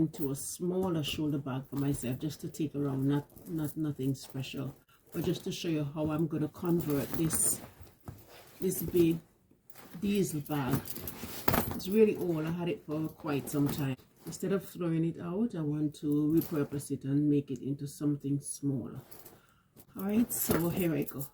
into a smaller shoulder bag for myself, just to take around, nothing special, but just to show you how I'm going to convert this big diesel bag. It's really old. I had it for quite some time. Instead of throwing it out, I want to repurpose it and make it into something smaller. Alright, so here I go.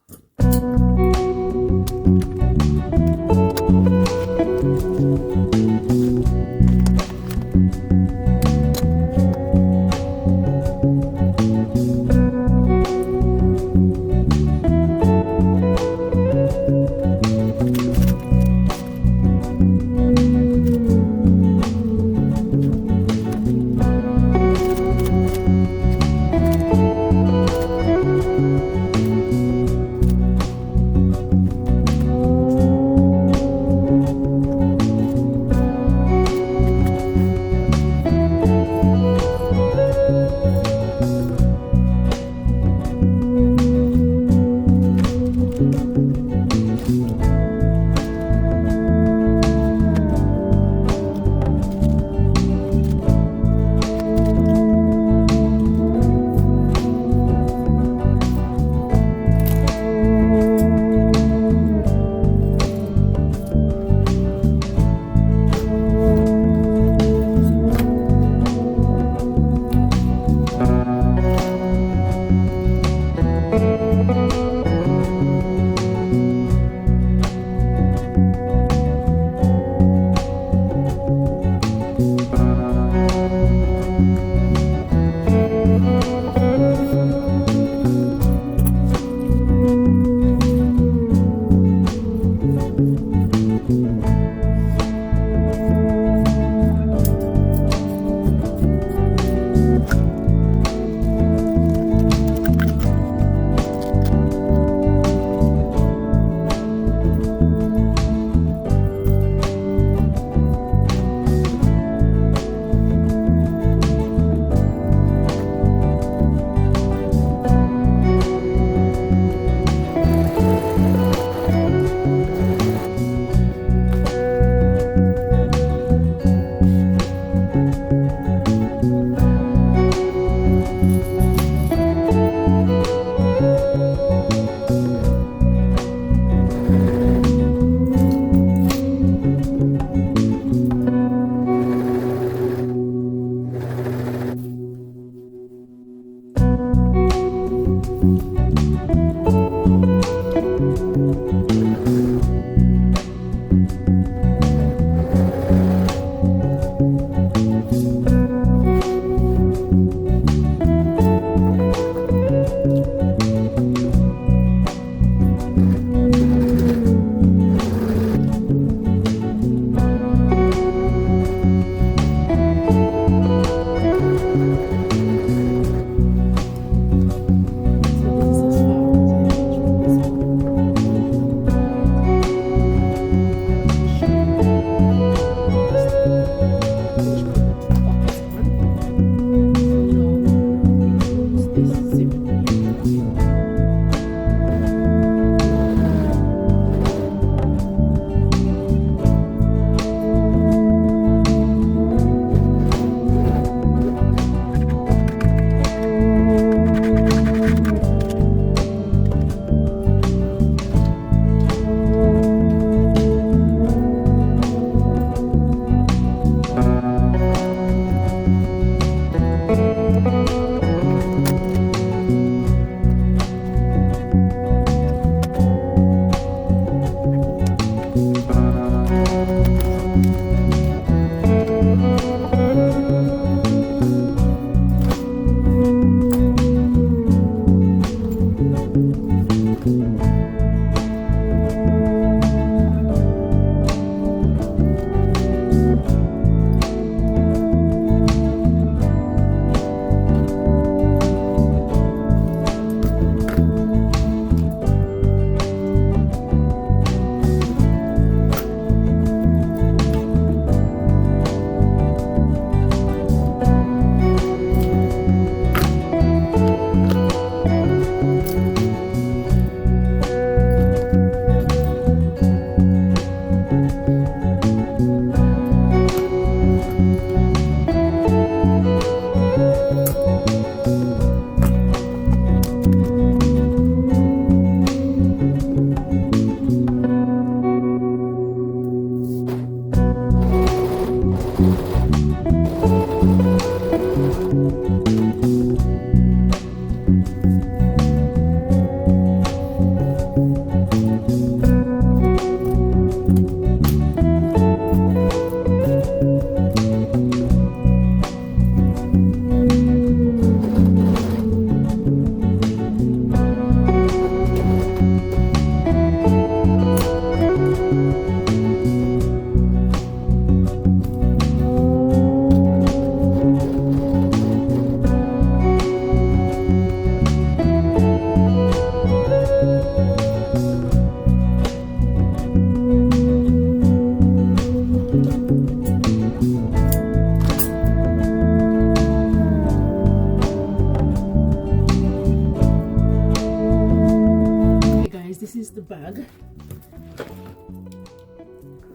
This is the bag.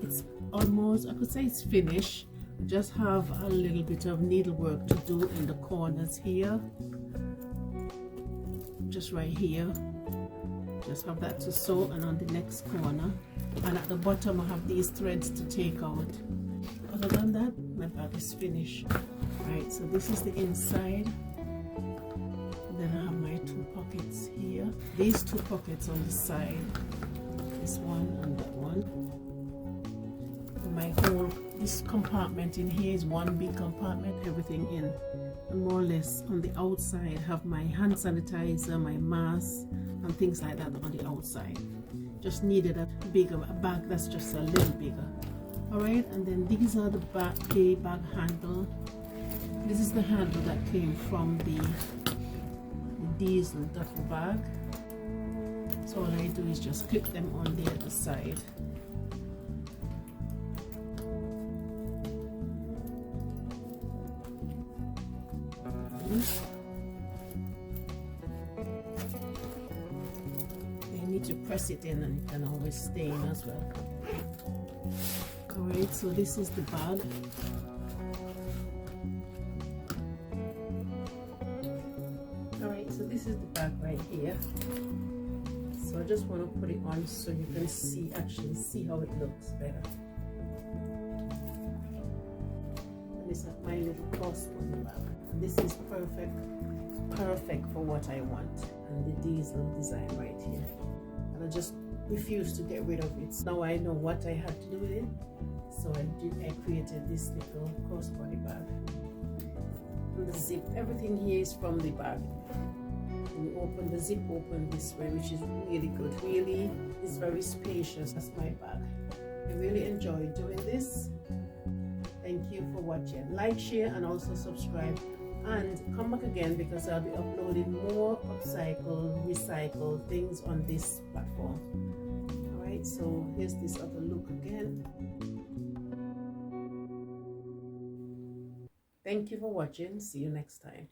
It's almost, I could say it's finished. Just have a little bit of needlework to do in the corners here, just right here. Just have that to sew, and on the next corner, and at the bottom I have these threads to take out. Other than that, my bag is finished. Right, so this is the inside. Then I have my two pockets here. These two pockets on the side. This one and that one. My whole, this compartment in here is one big compartment, everything in. And more or less on the outside have my hand sanitizer, my mask, and things like that on the outside. Just needed a bigger bag that's just a little bigger. Alright, and then these are the bag handle. This is the handle that came from the diesel duffel bag. So all I do is just clip them on the other side. You need to press it in, and it can always stay in as well. Alright, so this is the bag. Alright, so this is the bag right here. So I just want to put it on so you can see, actually see how it looks better. And this is my little crossbody bag. And this is perfect for what I want. And the diesel design right here. And I just refuse to get rid of it. Now I know what I had to do with it. So I created this little crossbody bag. And the zip, everything here is from the bag. And you open the zip open this way, which is really good. Really, it's very spacious. That's my bag. I really enjoy doing this. Thank you for watching. Like, share, and also subscribe. And come back again, because I'll be uploading more upcycle, recycle things on this platform. Alright, so here's this other look again. Thank you for watching. See you next time.